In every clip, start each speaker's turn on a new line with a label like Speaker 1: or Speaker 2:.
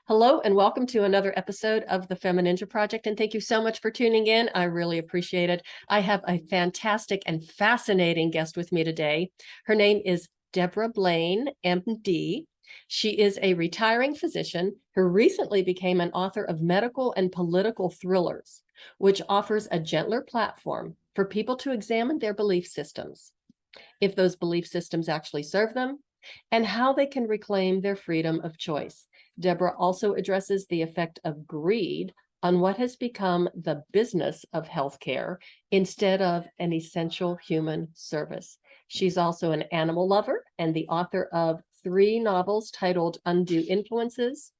Speaker 1: Hello and welcome to another episode of the FemiNinja Project. And thank you so much for tuning in. I really appreciate it. I have a fantastic and fascinating guest with me today. Her name is Debra Blaine, MD. She is a retiring physician who recently became an author of medical and political thrillers, which offers a gentler platform for people to examine their belief systems, if those belief systems actually serve them, and how they can reclaim their freedom of choice. Debra also addresses the effect of greed on what has become the business of healthcare instead of an essential human service. She's also an animal lover and the author of 3 novels titled Undue Influences,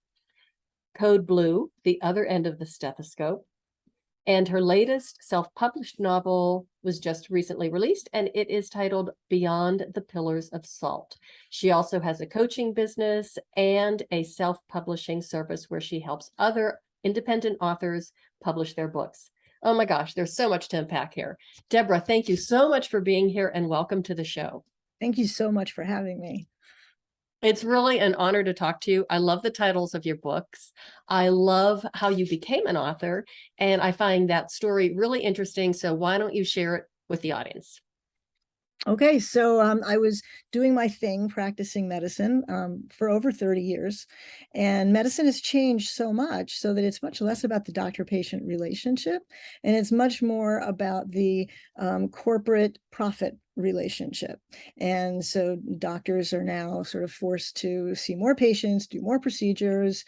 Speaker 1: Code Blue, The Other End of the Stethoscope, and her latest self-published novel was just recently released, and it is titled Beyond the Pillars of Salt. She also has a coaching business and a self-publishing service where she helps other independent authors publish their books. Oh my gosh, there's so much to unpack here. Debra, thank you so much for being here and welcome to the show.
Speaker 2: Thank you so much for having me.
Speaker 1: It's really an honor to talk to you. I love the titles of your books. I love how you became an author, and I find that story really interesting. So why don't you share it with the audience?
Speaker 2: Okay, so I was doing my thing, practicing medicine for over 30 years, and medicine has changed so much so that it's much less about the doctor-patient relationship, and it's much more about the corporate profit relationship. And so doctors are now sort of forced to see more patients, do more procedures,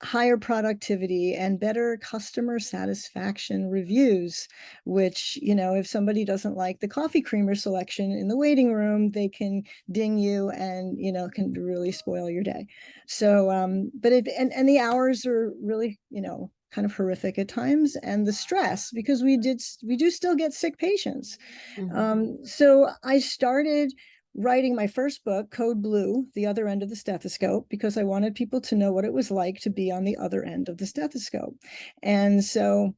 Speaker 2: higher productivity and better customer satisfaction reviews, which, if somebody doesn't like the coffee creamer selection in the waiting room, they can ding you and, can really spoil your day. So, but and the hours are really, kind of horrific at times, and the stress, because we do still get sick patients. So I started writing my first book, Code Blue, The Other End of the Stethoscope, because I wanted people to know what it was like to be on the other end of the stethoscope. And so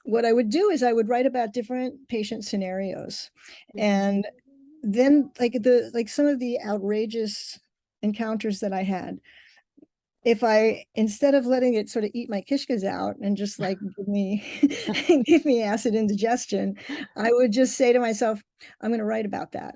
Speaker 2: what I would do is I would write about different patient scenarios. And then like some of the outrageous encounters that I had, if I, instead of letting it sort of eat my kishkas out and just like give me acid indigestion, I would just say to myself, I'm going to write about that.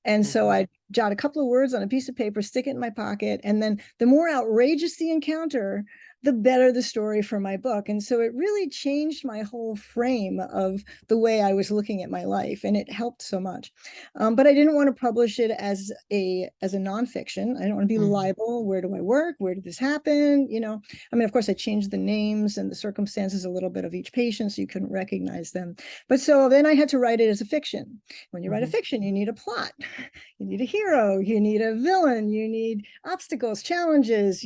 Speaker 2: And so I jot a couple of words on a piece of paper, stick it in my pocket, and then the more outrageous the encounter, the better the story for my book. And so it really changed my whole frame of the way I was looking at my life, and it helped so much. But I didn't want to publish it as a nonfiction. I don't want to be liable. Where do I work? Where did this happen? I mean, of course, I changed the names and the circumstances a little bit of each patient so you couldn't recognize them. But so then I had to write it as a fiction. When you write a fiction, you need a plot. You need a hero, you need a villain, you need obstacles, challenges,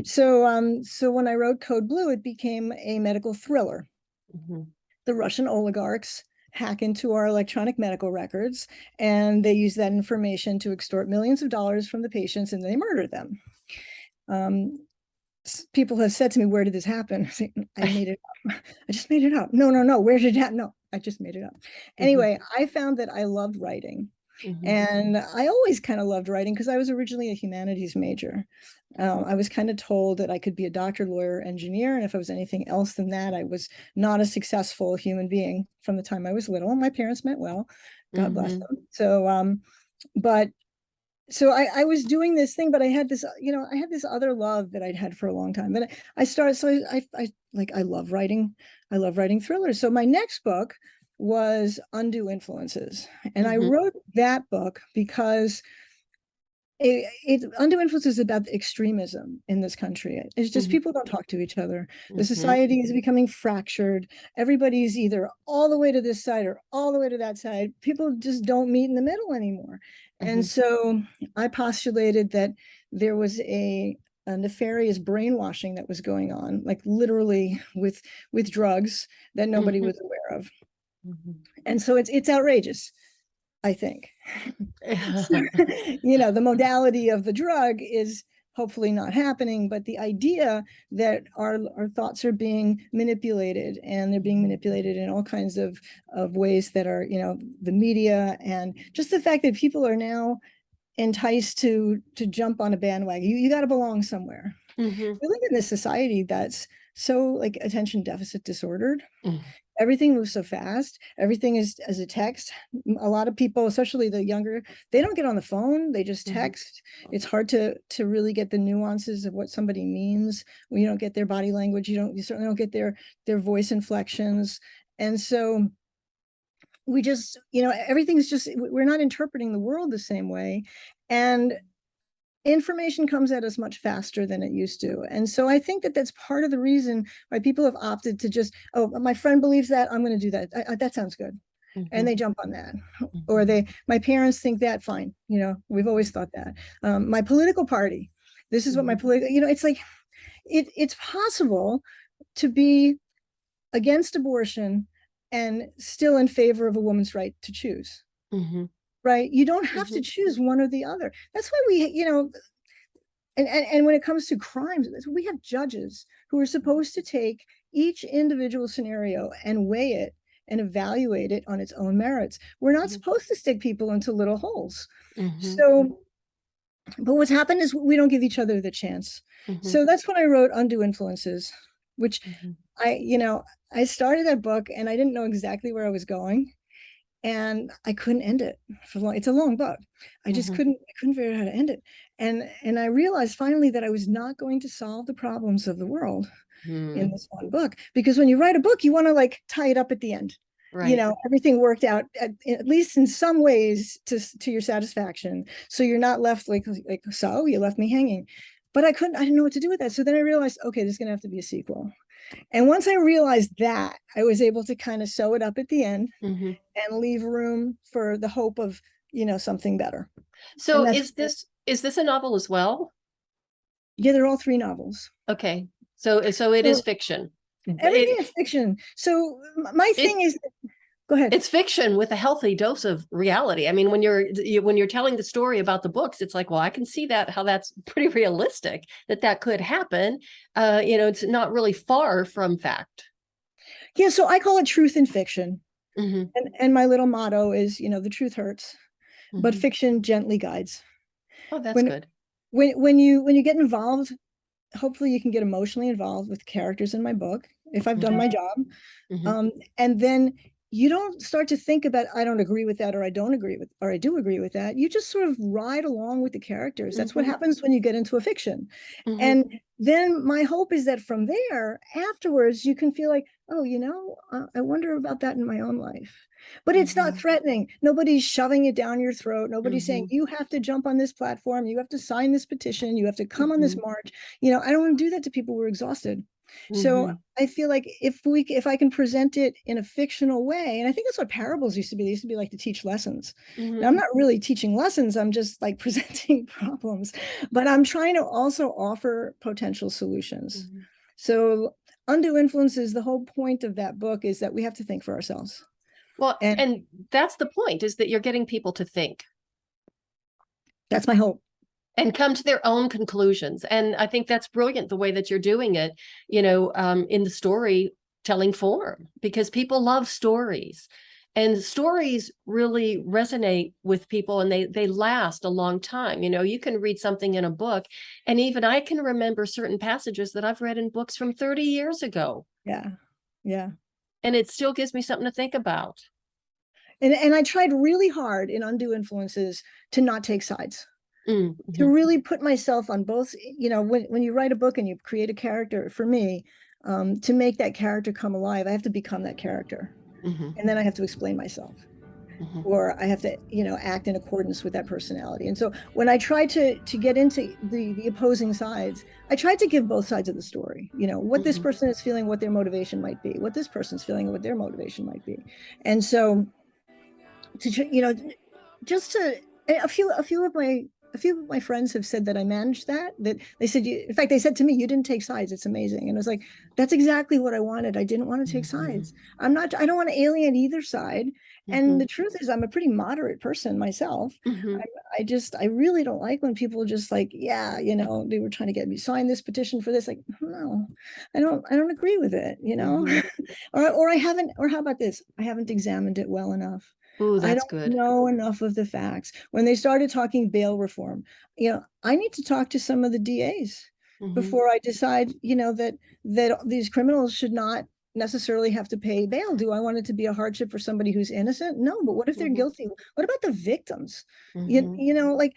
Speaker 2: So when I wrote Code Blue, it became a medical thriller. The Russian oligarchs hack into our electronic medical records, and they use that information to extort millions of dollars from the patients, and they murder them. People have said to me, where did this happen? I made it up. I just made it up. No. Where did that? No, I just made it up. Anyway, I found that I loved writing. And I always kind of loved writing because I was originally a humanities major. I was kind of told that I could be a doctor, lawyer, engineer, and if I was anything else than that, I was not a successful human being from the time I was little. My parents meant well, God bless them. So, so I was doing this thing, but I had this, I had this other love that I'd had for a long time. But I started, so I love writing. I love writing thrillers. So my next book was Undue Influences. And I wrote that book because Undue Influences is about extremism in this country. It's just people don't talk to each other. The society is becoming fractured. Everybody's either all the way to this side or all the way to that side. People just don't meet in the middle anymore. And so I postulated that there was a nefarious brainwashing that was going on, like literally with drugs that nobody was aware of. And so it's outrageous, I think. The modality of the drug is hopefully not happening, but the idea that our thoughts are being manipulated, and they're being manipulated in all kinds of ways that are, the media, and just the fact that people are now enticed to jump on a bandwagon. You got to belong somewhere.
Speaker 1: Mm-hmm.
Speaker 2: We live in this society that's so like attention deficit disordered.
Speaker 1: Mm-hmm.
Speaker 2: Everything moves so fast. Everything is as a text. A lot of people, especially the younger, they don't get on the phone. They just text. It's hard to really get the nuances of what somebody means when you don't get their body language. You certainly don't get their voice inflections. And so we just, everything's just, we're not interpreting the world the same way. And information comes at us much faster than it used to. And so I think that that's part of the reason why people have opted to just, oh, my friend believes that, I'm going to do that. That sounds good.
Speaker 1: Mm-hmm.
Speaker 2: And they jump on that. Or my parents think that, fine. We've always thought that. My political party, this is what my political, it's like, it's possible to be against abortion and still in favor of a woman's right to choose.
Speaker 1: Mm-hmm.
Speaker 2: Right? You don't have to choose one or the other. That's why we, and when it comes to crimes, we have judges who are supposed to take each individual scenario and weigh it and evaluate it on its own merits. We're not supposed to stick people into little holes. So, but what's happened is we don't give each other the chance. So that's when I wrote Undue Influences, which I started that book and I didn't know exactly where I was going. And I couldn't end it for long. It's a long book. I just couldn't figure out how to end it. And I realized finally that I was not going to solve the problems of the world in this one book. Because when you write a book, you want to like tie it up at the end.
Speaker 1: Right.
Speaker 2: Everything worked out at least in some ways to your satisfaction. So you're not left like, so you left me hanging. But I didn't know what to do with that. So then I realized, okay, there's going to have to be a sequel. And once I realized that, I was able to kind of sew it up at the end and leave room for the hope of, something better.
Speaker 1: So is this a novel as well?
Speaker 2: Yeah, they're all 3 novels.
Speaker 1: Okay. So it is fiction.
Speaker 2: Everything is fiction. So my thing is, go ahead.
Speaker 1: It's fiction with a healthy dose of reality. I mean, when you're telling the story about the books, it's like, well, I can see how that's pretty realistic that could happen. It's not really far from fact.
Speaker 2: Yeah, so I call it truth in fiction. And my little motto is, the truth hurts, but fiction gently guides.
Speaker 1: Oh, that's good.
Speaker 2: When you get involved, hopefully you can get emotionally involved with characters in my book if I've done my job. And then you don't start to think about, I don't agree with that, or I don't agree with, or I do agree with that. You just sort of ride along with the characters. That's what happens when you get into a fiction. And then my hope is that from there, afterwards, you can feel like, oh, I wonder about that in my own life. But it's not threatening. Nobody's shoving it down your throat. Nobody's saying, you have to jump on this platform. You have to sign this petition. You have to come on this march. I don't want to do that to people who are exhausted. So I feel like if I can present it in a fictional way, and I think that's what parables used to be. They used to be like to teach lessons. Now I'm not really teaching lessons. I'm just like presenting problems, but I'm trying to also offer potential solutions. So Undue Influences, the whole point of that book is that we have to think for ourselves.
Speaker 1: Well, and that's the point, is that you're getting people to think.
Speaker 2: That's my hope.
Speaker 1: And come to their own conclusions. And I think that's brilliant, the way that you're doing it, in the storytelling form, because people love stories. And stories really resonate with people, and they last a long time. You can read something in a book, and even I can remember certain passages that I've read in books from 30 years ago.
Speaker 2: Yeah. Yeah.
Speaker 1: And it still gives me something to think about.
Speaker 2: And I tried really hard in Undue Influences to not take sides. To really put myself on both, when you write a book and you create a character, for me, to make that character come alive, I have to become that character. And then I have to explain myself. Or I have to, act in accordance with that personality. And so when I tried to get into the opposing sides, I tried to give both sides of the story, what this person is feeling, what their motivation might be, what this person's feeling, what their motivation might be. And so just to a few of my friends have said that I managed that they said, in fact, they said to me, you didn't take sides. It's amazing. And I was like, that's exactly what I wanted. I didn't want to take sides. I don't want to alienate either side. And the truth is, I'm a pretty moderate person myself. I really don't like when people just like, they were trying to get me sign this petition for this. Like, no, I don't agree with it, or I haven't, or how about this? I haven't examined it well enough.
Speaker 1: Ooh,
Speaker 2: I
Speaker 1: that's
Speaker 2: don't
Speaker 1: good.
Speaker 2: know enough of the facts. When they started talking bail reform, I need to talk to some of the DAs
Speaker 1: Mm-hmm.
Speaker 2: before I decide, that these criminals should not necessarily have to pay bail. Do I want it to be a hardship for somebody who's innocent? No, but what if they're
Speaker 1: Mm-hmm.
Speaker 2: guilty? What about the victims?
Speaker 1: Mm-hmm.
Speaker 2: Like,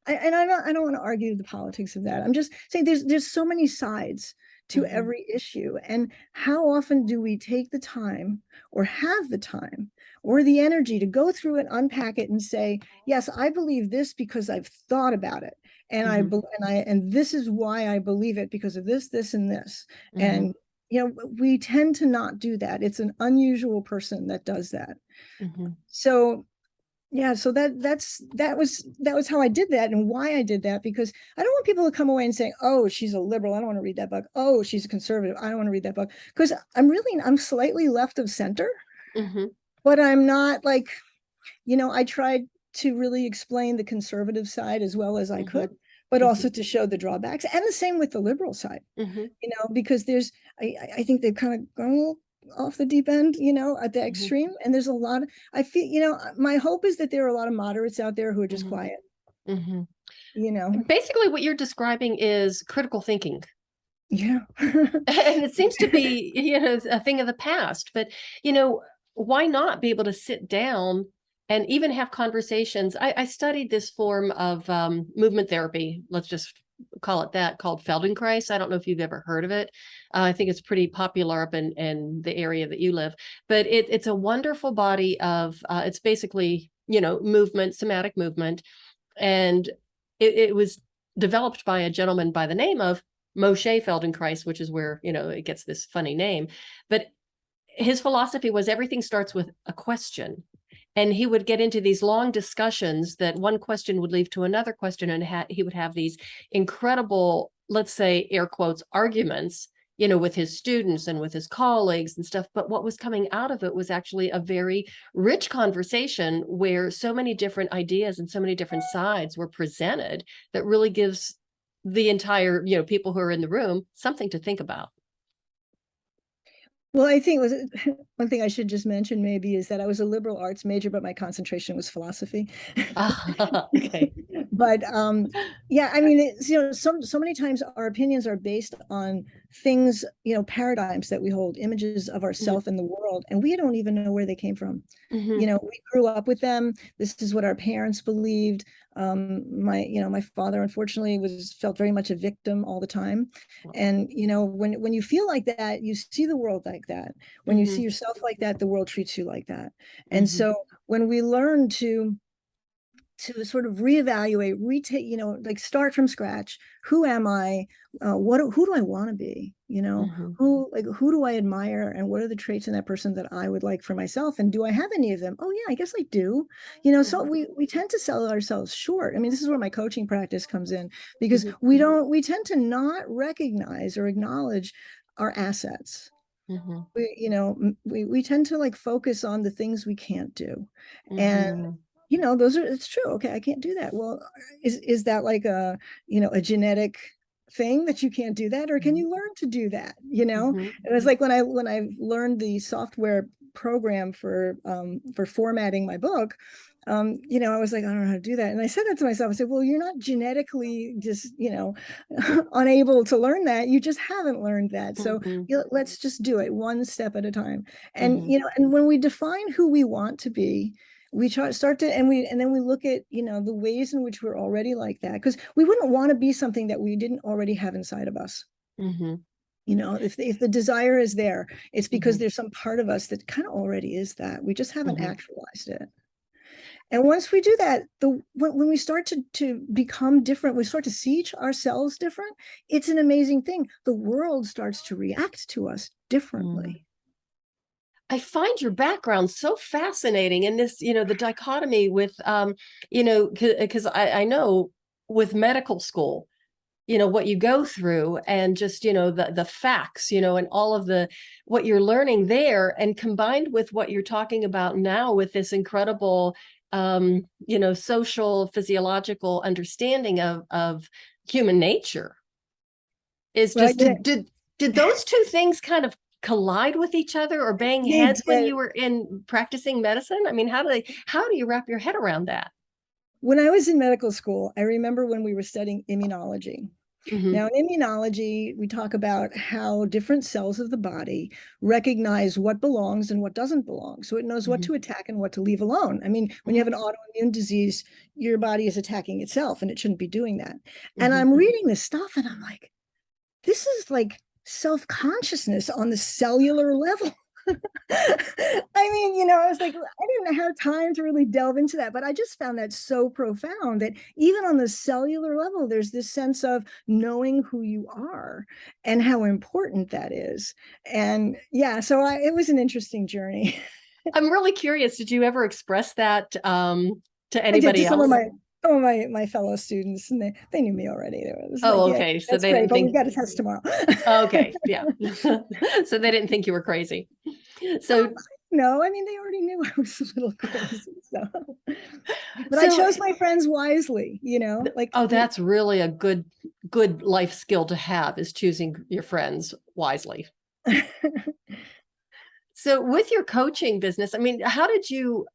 Speaker 2: I don't want to argue the politics of that. I'm just saying there's so many sides to
Speaker 1: Mm-hmm.
Speaker 2: every issue. And how often do we take the time or have the time or the energy to go through and unpack it and say, yes, I believe this because I've thought about it. And
Speaker 1: Mm-hmm.
Speaker 2: and this is why I believe it because of this, this, and this.
Speaker 1: Mm-hmm.
Speaker 2: And we tend to not do that. It's an unusual person that does that.
Speaker 1: Mm-hmm.
Speaker 2: So yeah, so that was how I did that and why I did that, because I don't want people to come away and say, oh, she's a liberal, I don't want to read that book. Oh, she's a conservative, I don't want to read that book. Because I'm slightly left of center,
Speaker 1: Mm-hmm.
Speaker 2: but I'm not like, I tried to really explain the conservative side as well as I
Speaker 1: Mm-hmm.
Speaker 2: could, but
Speaker 1: Mm-hmm.
Speaker 2: also to show the drawbacks. And the same with the liberal side,
Speaker 1: Mm-hmm.
Speaker 2: because I think they've kind of gone off the deep end, at the
Speaker 1: Mm-hmm.
Speaker 2: extreme. And there's a lot of, I feel, my hope is that there are a lot of moderates out there who are just
Speaker 1: Mm-hmm.
Speaker 2: quiet,
Speaker 1: Mm-hmm.
Speaker 2: you know.
Speaker 1: Basically, what you're describing is critical thinking.
Speaker 2: Yeah.
Speaker 1: And it seems to be, a thing of the past. But, why not be able to sit down and even have conversations? I studied this form of movement therapy, let's just call it that, called Feldenkrais. I don't know if you've ever heard of it. I think it's pretty popular up in the area that you live. But it's a wonderful body of, it's basically, movement, somatic movement. And it was developed by a gentleman by the name of Moshe Feldenkrais, which is where, it gets this funny name. But his philosophy was everything starts with a question. And he would get into these long discussions that one question would lead to another question. And he would have these incredible, let's say, air quotes, arguments, with his students and with his colleagues and stuff. But what was coming out of it was actually a very rich conversation where so many different ideas and so many different sides were presented that really gives the entire, people who are in the room something to think about.
Speaker 2: Well, I think one thing I should just mention maybe is that I was a liberal arts major, but my concentration was philosophy.
Speaker 1: Okay.
Speaker 2: But yeah, I mean, so many times our opinions are based on things, paradigms that we hold, images of
Speaker 1: Mhm.
Speaker 2: ourselves and the world, and we don't even know where they came from.
Speaker 1: Mhm.
Speaker 2: We grew up with them. This is what our parents believed. My father unfortunately felt very much a victim all the time. And when you feel like that, you see the world like that. When you see
Speaker 1: Mhm.
Speaker 2: yourself like that, the world treats you like that. And
Speaker 1: Mhm.
Speaker 2: so when we learn to sort of reevaluate, retake, like start from scratch. Who am I? Who do I want to be?
Speaker 1: Mhm.
Speaker 2: Who do I admire, and what are the traits in that person that I would like for myself? And do I have any of them? Oh yeah, I guess I do. So
Speaker 1: Mhm.
Speaker 2: we tend to sell ourselves short. I mean, this is where my coaching practice comes in, because
Speaker 1: Mhm.
Speaker 2: we tend to not recognize or acknowledge our assets.
Speaker 1: Mhm.
Speaker 2: We tend to like focus on the things we can't do. And
Speaker 1: Mhm.
Speaker 2: it's true. Okay, I can't do that. Well, is that like a genetic thing that you can't do that, or can
Speaker 1: Mhm.
Speaker 2: you learn to do that?
Speaker 1: Mhm.
Speaker 2: It was like when I learned the software program for formatting my book. I was like, I don't know how to do that. And I said that to myself. I said, well, you're not genetically just, unable to learn that. You just haven't learned that. So
Speaker 1: Mhm.
Speaker 2: let's just do it one step at a time. And,
Speaker 1: Mhm.
Speaker 2: and when we define who we want to be, we start to and then we look at the ways in which we're already like that, because we wouldn't want to be something that we didn't already have inside of us.
Speaker 1: Mhm.
Speaker 2: If the desire is there, it's because
Speaker 1: Mhm.
Speaker 2: there's some part of us that kind of already is that. We just haven't
Speaker 1: Mhm.
Speaker 2: actualized it. And once we do that, when we start to become different, we start to see ourselves different. It's an amazing thing. The world starts to react to us
Speaker 1: Mhm.
Speaker 2: differently.
Speaker 1: I find your background so fascinating, and this, the dichotomy with, because I know with medical school, what you go through and just, the facts, and all of what you're learning there, and combined with what you're talking about now with this incredible, social, physiological understanding of human nature is
Speaker 2: Well,
Speaker 1: just, did those two things kind of collide with each other or bang
Speaker 2: They
Speaker 1: heads when
Speaker 2: did.
Speaker 1: you were in practicing medicine? I mean, how do you wrap your head around that?
Speaker 2: When I was in medical school, I remember when we were studying immunology.
Speaker 1: Mm-hmm.
Speaker 2: Now, in immunology, we talk about how different cells of the body recognize what belongs and what doesn't belong. So it knows what
Speaker 1: Mm-hmm.
Speaker 2: to attack and what to leave alone. I mean, when you have an autoimmune disease, your body is attacking itself and it shouldn't be doing that. And
Speaker 1: Mm-hmm.
Speaker 2: I'm reading this stuff and I'm like, this is like self-consciousness on the cellular level. I mean, I was like, I didn't have time to really delve into that, but I just found that so profound that even on the cellular level, there's this sense of knowing who you are and how important that is. And yeah, so it was an interesting journey.
Speaker 1: I'm really curious. Did you ever express that to
Speaker 2: I did
Speaker 1: anybody
Speaker 2: to
Speaker 1: else?
Speaker 2: some of my fellow students, and they knew me already. It was like,
Speaker 1: Oh,
Speaker 2: yeah,
Speaker 1: okay. So
Speaker 2: that's
Speaker 1: they
Speaker 2: great,
Speaker 1: didn't
Speaker 2: but we've
Speaker 1: think,
Speaker 2: got a test tomorrow.
Speaker 1: okay, yeah. So they didn't think you were crazy. So,
Speaker 2: No, I mean, they already knew I was a little crazy. So, but I
Speaker 1: so,
Speaker 2: chose my friends wisely, like
Speaker 1: oh, that's really a good life skill to have, is choosing your friends wisely. So with your coaching business, I mean, how did you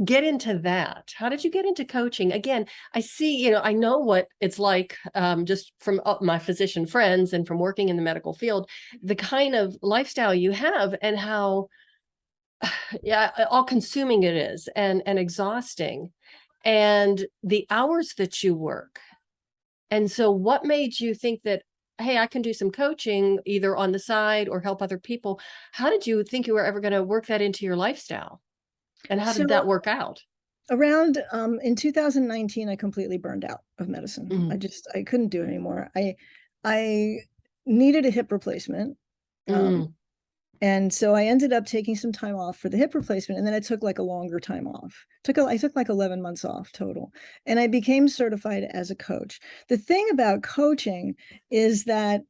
Speaker 1: get into that? How did you get into coaching? Again, I see, I know what it's like, just from my physician friends and from working in the medical field, the kind of lifestyle you have and how, yeah, all consuming it is, and exhausting, and the hours that you work. And so what made you think that, hey, I can do some coaching either on the side or help other people? How did you think you were ever going to work that into your lifestyle? And how did
Speaker 2: so
Speaker 1: that work out?
Speaker 2: around in 2019, I completely burned out of medicine.
Speaker 1: Mm,
Speaker 2: I couldn't do it anymore. I needed a hip replacement. Um,
Speaker 1: mm,
Speaker 2: and so I ended up taking some time off for the hip replacement, and then I took like a longer time off. I took like 11 months off total, and I became certified as a coach. The thing about coaching is that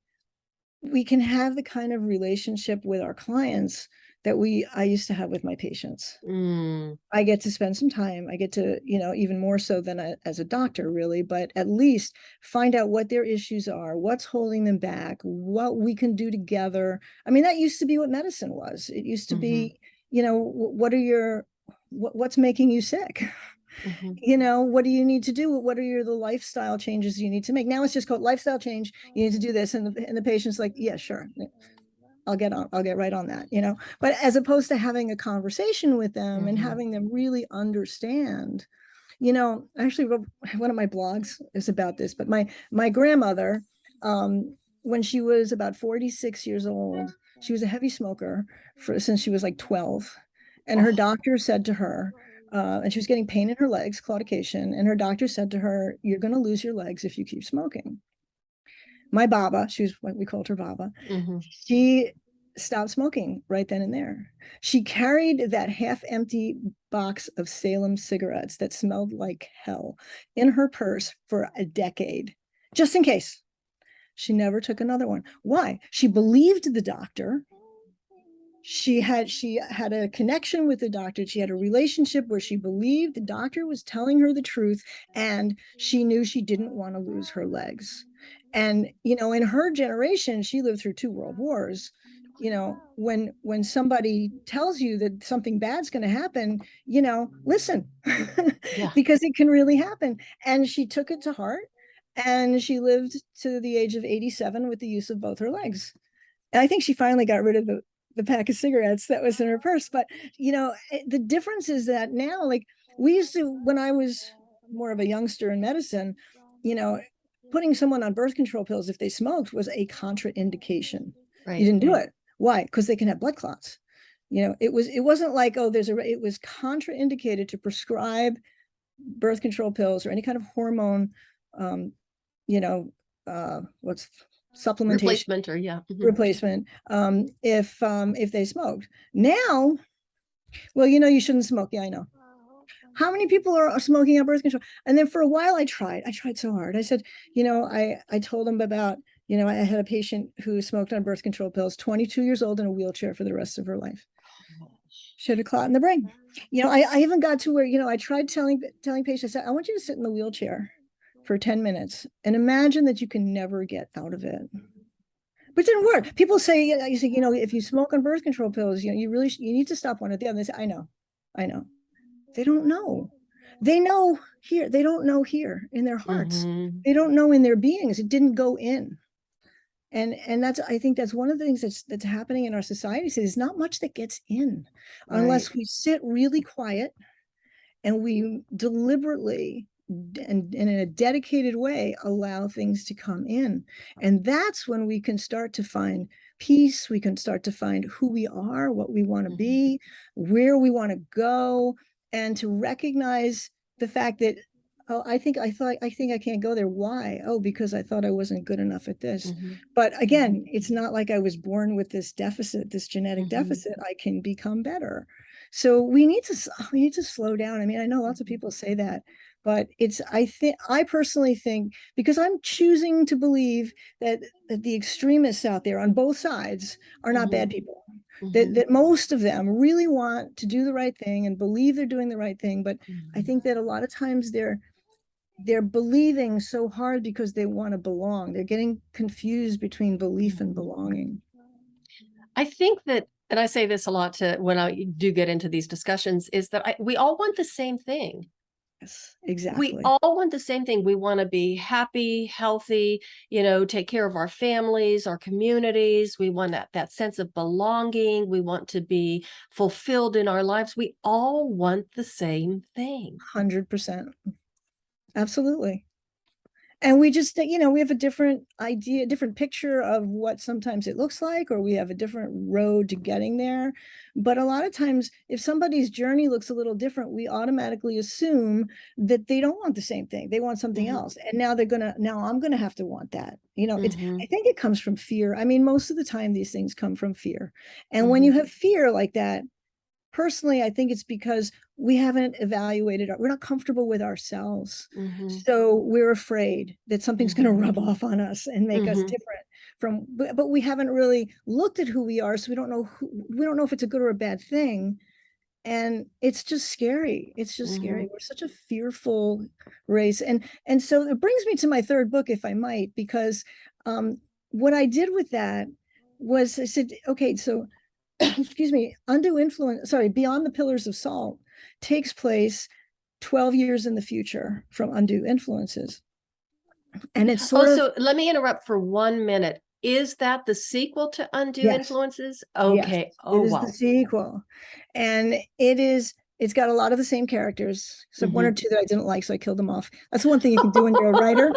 Speaker 2: we can have the kind of relationship with our clients that I used to have with my patients.
Speaker 1: mm,
Speaker 2: I get to spend some time. I get to, even more so than as a doctor, really, but at least find out what their issues are, what's holding them back, what we can do together. I mean, that used to be what medicine was. It used to
Speaker 1: mhm,
Speaker 2: be, what's making you sick?
Speaker 1: mhm,
Speaker 2: What do you need to do? What are the lifestyle changes you need to make? Now it's just called lifestyle change. You need to do this. And the patient's like, yeah, sure. I'll get right on that. But as opposed to having a conversation with them and
Speaker 1: mhm.
Speaker 2: having them really understand, actually one of my blogs is about this, but my grandmother, when she was about 46 years old, she was a heavy smoker since she was like 12. And her
Speaker 1: Oh,
Speaker 2: doctor said to her, and she was getting pain in her legs, claudication, and her doctor said to her, "You're going to lose your legs if you keep smoking." My Baba, she was what we called her Baba,
Speaker 1: mhm.
Speaker 2: she stopped smoking right then and there. She carried that half empty box of Salem cigarettes that smelled like hell in her purse for a decade, just in case. She never took another one. Why? She believed the doctor. She had a connection with the doctor. She had a relationship where she believed the doctor was telling her the truth, and she knew she didn't want to lose her legs. And in her generation, she lived through two world wars. When somebody tells you that something bad's going to happen, listen,
Speaker 1: Yeah,
Speaker 2: because it can really happen. And she took it to heart, and she lived to the age of 87 with the use of both her legs. And I think she finally got rid of the pack of cigarettes that was in her purse. But the difference is that now, like, we used to, when I was more of a youngster in medicine, you know, putting someone on birth control pills if they smoked was a contraindication. You
Speaker 1: right.
Speaker 2: didn't do it. Why? Because they can have blood clots. It wasn't like, oh, it was contraindicated to prescribe birth control pills or any kind of hormone, um, you know, what's supplementation
Speaker 1: Replacement or yeah. Mhm.
Speaker 2: replacement, if they smoked. Now, well, you shouldn't smoke. Yeah, I know. How many people are smoking on birth control? And then for a while, I tried so hard. I said, I told them about, I had a patient who smoked on birth control pills, 22 years old, in a wheelchair for the rest of her life. She had a clot in the brain. I even got to where, I tried telling patients, I said, I want you to sit in the wheelchair for 10 minutes and imagine that you can never get out of it. But it didn't work. People say, you say, if you smoke on birth control pills, you need to stop one at the other. They say, I know. They don't know. They know here. They don't know here in their hearts.
Speaker 1: Mm-hmm.
Speaker 2: They don't know in their beings. It didn't go in. And that's, I think that's one of the things that's happening in our society. So there's not much that gets in
Speaker 1: Right.
Speaker 2: unless we sit really quiet and we deliberately and in a dedicated way allow things to come in. And that's when we can start to find peace. We can start to find who we are, what we want to
Speaker 1: Mm-hmm.
Speaker 2: be, where we want to go, and to recognize the fact that, oh, I think I can't go there. Why? Oh, because I thought I wasn't good enough at this.
Speaker 1: Mm-hmm.
Speaker 2: But again, it's not like I was born with this deficit, this genetic
Speaker 1: Mm-hmm.
Speaker 2: deficit. I can become better. So we need to slow down. I mean, I know lots of
Speaker 1: Mm-hmm.
Speaker 2: people say that, but I personally think, because I'm choosing to believe that the extremists out there on both sides are not
Speaker 1: Mm-hmm.
Speaker 2: bad people. That
Speaker 1: Mm-hmm.
Speaker 2: that most of them really want to do the right thing and believe they're doing the right thing, but I
Speaker 1: Mm-hmm.
Speaker 2: think that a lot of times they're believing so hard because they want to belong. They're getting confused between belief and
Speaker 1: Mm-hmm.
Speaker 2: belonging.
Speaker 1: I think that, and I say this a lot to when I do get into these discussions, is that we all want the same thing.
Speaker 2: Yes,
Speaker 1: We
Speaker 2: exactly.
Speaker 1: all want the same thing. We want to be happy, healthy, take care of our families, our communities. We want that sense of belonging. We want to be fulfilled in our lives. We all want the same thing.
Speaker 2: 100%. Absolutely. And we just, we have a different idea, different picture of what sometimes it looks like, or we have a different road to getting there. But a lot of times, if somebody's journey looks a little different, we automatically assume that they don't want the same thing. They want something
Speaker 1: Mm-hmm.
Speaker 2: else. And now I'm going to have to want that.
Speaker 1: Mm-hmm.
Speaker 2: I think it comes from fear. I mean, most of the time, these things come from fear. And when
Speaker 1: Mm-hmm.
Speaker 2: you have fear like that, personally, I think it's because we haven't evaluated, we're not comfortable with ourselves.
Speaker 1: Mm-hmm.
Speaker 2: So we're afraid that something's going to
Speaker 1: Mm-hmm.
Speaker 2: rub off on us and make us
Speaker 1: Mm-hmm.
Speaker 2: different but we haven't really looked at who we are. So we don't know if it's a good or a bad thing. And it's just scary. It's just
Speaker 1: Mm-hmm.
Speaker 2: scary. We're such a fearful race. And so it brings me to my third book, if I might, because what I did with that was I said, okay, so excuse me, Beyond the Pillars of Salt takes place 12 years in the future from undue influences. And it's
Speaker 1: Oh,
Speaker 2: sort of,
Speaker 1: so let me interrupt for 1 minute. Is that the sequel to Undue
Speaker 2: yes,
Speaker 1: Influences?
Speaker 2: yes,
Speaker 1: Okay. Oh,
Speaker 2: it is the
Speaker 1: wow.
Speaker 2: sequel. And it's got a lot of the same characters, except one or
Speaker 1: Mm-hmm.
Speaker 2: two that I didn't like, so I killed them off. That's one thing you can do when you're a writer.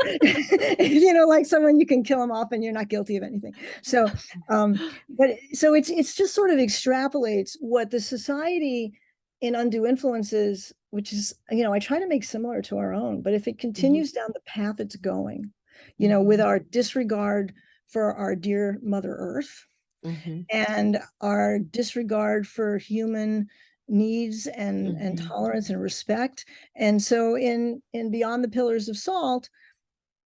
Speaker 2: If you don't like someone, you can kill them off and you're not guilty of anything. So, but so it's just sort of extrapolates what the society in Undue Influences, which is, I try to make similar to our own, but if it
Speaker 1: Mm-hmm.
Speaker 2: continues down the path it's going, with
Speaker 1: Mm-hmm.
Speaker 2: our disregard for our dear Mother Earth,
Speaker 1: Mm-hmm.
Speaker 2: and our disregard for human needs and
Speaker 1: Mm-hmm.
Speaker 2: tolerance and respect. And so in Beyond the Pillars of Salt,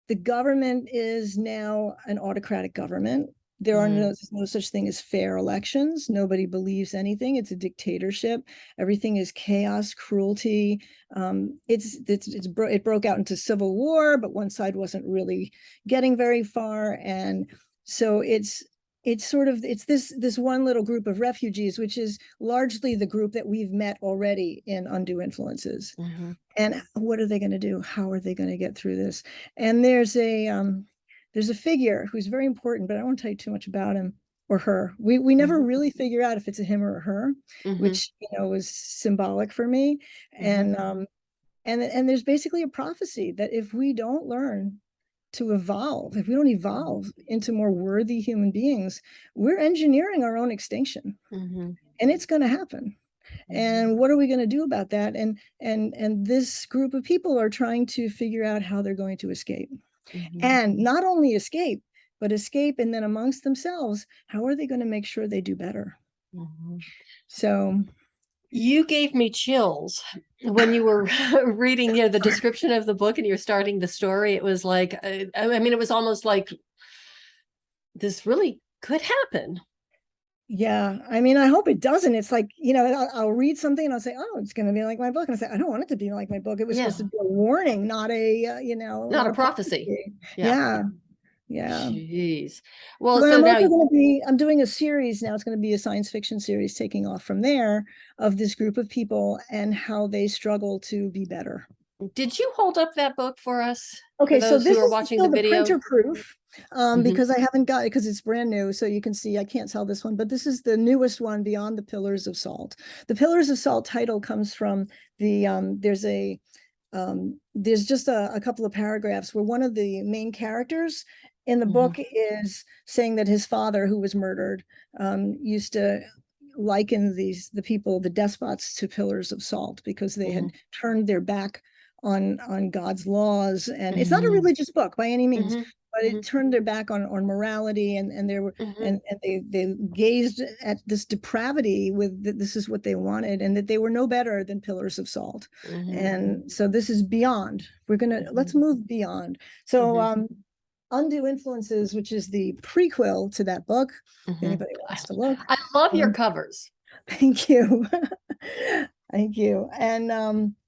Speaker 2: the government is now an autocratic government. There are
Speaker 1: Mm-hmm.
Speaker 2: no such thing as fair elections. Nobody believes anything. It's a dictatorship. Everything is chaos, cruelty. It broke out into civil war, but one side wasn't really getting very far, and so it's this one little group of refugees, which is largely the group that we've met already in Undue Influences.
Speaker 1: Mm-hmm.
Speaker 2: And what are they going to do? How are they going to get through this? And there's a figure who's very important, but I don't want to tell you too much about him or her. We never
Speaker 1: Mm-hmm.
Speaker 2: really figure out if it's a him or a her,
Speaker 1: Mm-hmm.
Speaker 2: which was symbolic for me.
Speaker 1: Mm-hmm.
Speaker 2: And there's basically a prophecy that if we don't learn to evolve, if we don't evolve into more worthy human beings, we're engineering our own extinction,
Speaker 1: Mm-hmm.
Speaker 2: and it's going to happen.
Speaker 1: Mm-hmm.
Speaker 2: And what are we going to do about that? And this group of people are trying to figure out how they're going to escape,
Speaker 1: Mm-hmm.
Speaker 2: and not only escape, but escape, and then amongst themselves, how are they going to make sure they do better?
Speaker 1: Mm-hmm.
Speaker 2: So
Speaker 1: You gave me chills when you were reading, the description of the book and you're starting the story. It was like, I mean, it was almost like this really could happen.
Speaker 2: yeah, I mean, I hope it doesn't. It's like, I'll read something and I'll say, oh, it's going to be like my book. And I say, I don't want it to be like my book. It was supposed to
Speaker 1: Yeah,
Speaker 2: be a warning, not a,
Speaker 1: not
Speaker 2: not
Speaker 1: a
Speaker 2: a
Speaker 1: prophecy.
Speaker 2: prophecy.
Speaker 1: Yeah.
Speaker 2: Yeah. Yeah.
Speaker 1: Jeez. Well,
Speaker 2: So
Speaker 1: so
Speaker 2: I'm
Speaker 1: now,
Speaker 2: also going to be, I'm doing a series now. It's going to be a science fiction series taking off from there of this group of people and how they struggle to be better.
Speaker 1: did you hold up that book for us, for
Speaker 2: Okay, so
Speaker 1: those who
Speaker 2: this
Speaker 1: are
Speaker 2: is
Speaker 1: watching the
Speaker 2: still the
Speaker 1: video?
Speaker 2: printer proof
Speaker 1: Hmm.
Speaker 2: because I haven't got it because it's brand new. So you can see I can't sell this one, but this is the newest one, Beyond the Pillars of Salt. The Pillars of Salt title comes from the there's just a couple of paragraphs where one of the main characters in the
Speaker 1: Hmm.
Speaker 2: book is saying that his father, who was murdered, used to liken the people, the despots, to pillars of salt because they
Speaker 1: Hmm.
Speaker 2: had turned their back on God's laws. And it's not a
Speaker 1: Hmm.
Speaker 2: religious book by any means,
Speaker 1: Hmm.
Speaker 2: but it turned their back on morality, and they were
Speaker 1: Hmm.
Speaker 2: and they gazed at this depravity with this is what they wanted, and that they were no better than pillars of salt.
Speaker 1: Hmm.
Speaker 2: And so this is beyond. Let's
Speaker 1: Hmm.
Speaker 2: move beyond. So
Speaker 1: Hmm.
Speaker 2: Undue Influences, which is the prequel to that book, if
Speaker 1: Hmm.
Speaker 2: anybody wants to look.
Speaker 1: I love your
Speaker 2: um,
Speaker 1: covers.
Speaker 2: Thank you. Thank you.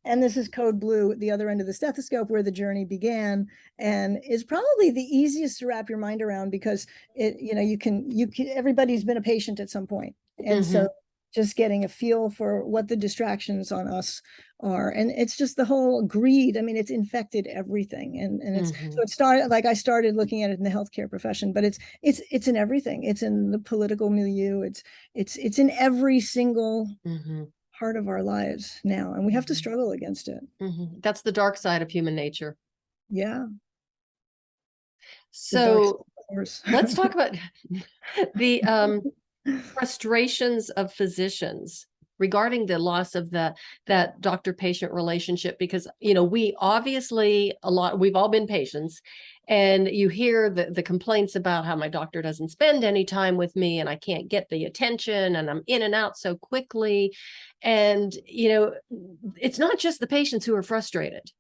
Speaker 2: And this is Code Blue, the other end of the stethoscope, where the journey began, and is probably the easiest to wrap your mind around because you can everybody's been a patient at some point. And so
Speaker 1: Hmm.
Speaker 2: just getting a feel for what the distractions on us are. And it's just the whole greed. I mean, it's infected everything. And it's
Speaker 1: Hmm.
Speaker 2: so it started like I started looking at it in the healthcare profession, but it's in everything. It's in the political milieu. It's in every single
Speaker 1: Hmm.
Speaker 2: part of our lives now, and we have to
Speaker 1: Hmm.
Speaker 2: struggle against it.
Speaker 1: Hmm. That's the dark side of human nature.
Speaker 2: Yeah, the dark side
Speaker 1: So
Speaker 2: of the horse.
Speaker 1: let's talk about the frustrations of physicians regarding the loss of that doctor-patient relationship, because we obviously, we've all been patients, and you hear the complaints about how my doctor doesn't spend any time with me and I can't get the attention and I'm in and out so quickly. And it's not just the patients who are frustrated.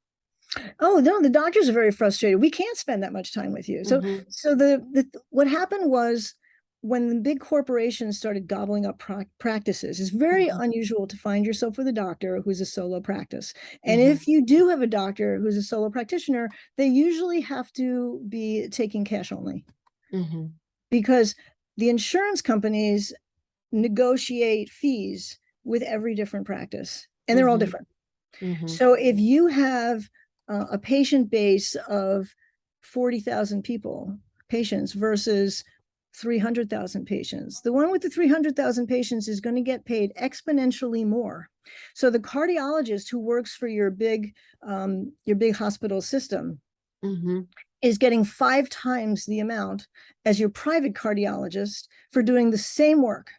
Speaker 2: Oh no, the doctors are very frustrated. We can't spend that much time with you. So
Speaker 1: Hmm.
Speaker 2: so the what happened was when the big corporations started gobbling up practices, it's very
Speaker 1: Hmm.
Speaker 2: unusual to find yourself with a doctor who's a solo practice. And
Speaker 1: Hmm.
Speaker 2: if you do have a doctor who's a solo practitioner, they usually have to be taking cash only
Speaker 1: Hmm.
Speaker 2: because the insurance companies negotiate fees with every different practice, and they're all
Speaker 1: Hmm.
Speaker 2: different.
Speaker 1: Hmm.
Speaker 2: So if you have a patient base of 40,000 patients versus 300,000 patients, the one with the 300,000 patients is going to get paid exponentially more. So the cardiologist who works for your big hospital system
Speaker 1: Hmm.
Speaker 2: is getting 5 times the amount as your private cardiologist for doing the same work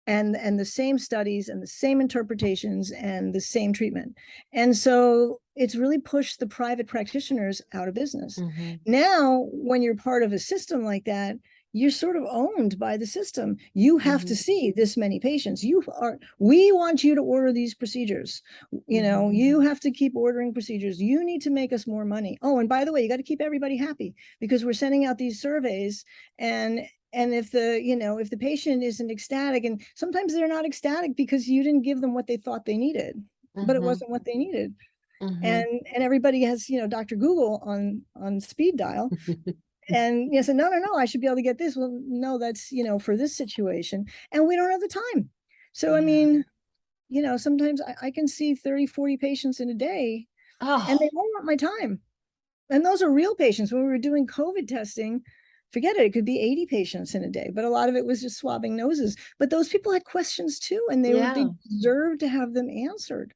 Speaker 2: and the same studies and the same interpretations and the same treatment. And so it's really pushed the private practitioners out of business.
Speaker 1: Hmm.
Speaker 2: Now, when you're part of a system like that, you're sort of owned by the system. You have to
Speaker 1: Hmm.
Speaker 2: see this many patients. We want you to order these procedures.
Speaker 1: Hmm.
Speaker 2: You have to keep ordering procedures. You need to make us more money. Oh, and by the way, you got to keep everybody happy because we're sending out these surveys, and if the patient isn't ecstatic, and sometimes they're not ecstatic because you didn't give them what they thought they needed, but it
Speaker 1: Hmm.
Speaker 2: wasn't what they needed.
Speaker 1: Hmm.
Speaker 2: And everybody has Dr. Google on speed dial, and said, no, I should be able to get this. Well, no, that's for this situation, and we don't have the time. So I
Speaker 1: Yeah.
Speaker 2: mean, sometimes I can see 30, 40 patients in a day, and
Speaker 1: Oh,
Speaker 2: they all want my time. And those are real patients. When we were doing COVID testing, forget it, it could be 80 patients in a day, but a lot of it was just swabbing noses. But those people had questions too, and they
Speaker 1: yeah.
Speaker 2: deserved to have them answered.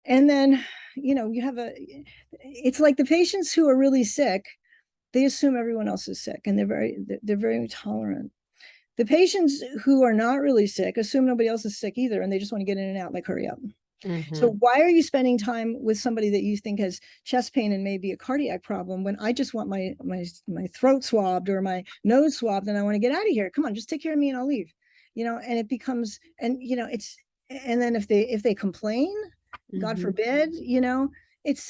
Speaker 2: And then, you have it's like the patients who are really sick, they assume everyone else is sick, and they're very tolerant. The patients who are not really sick assume nobody else is sick either, and they just want to get in and out, like hurry up. So
Speaker 1: Hmm.
Speaker 2: why are you spending time with somebody that you think has chest pain and maybe a cardiac problem when I just want my throat swabbed or my nose swabbed and I want to get out of here? Come on, just take care of me and I'll leave. And it becomes, and and then if they complain, God
Speaker 1: Hmm.
Speaker 2: forbid, it's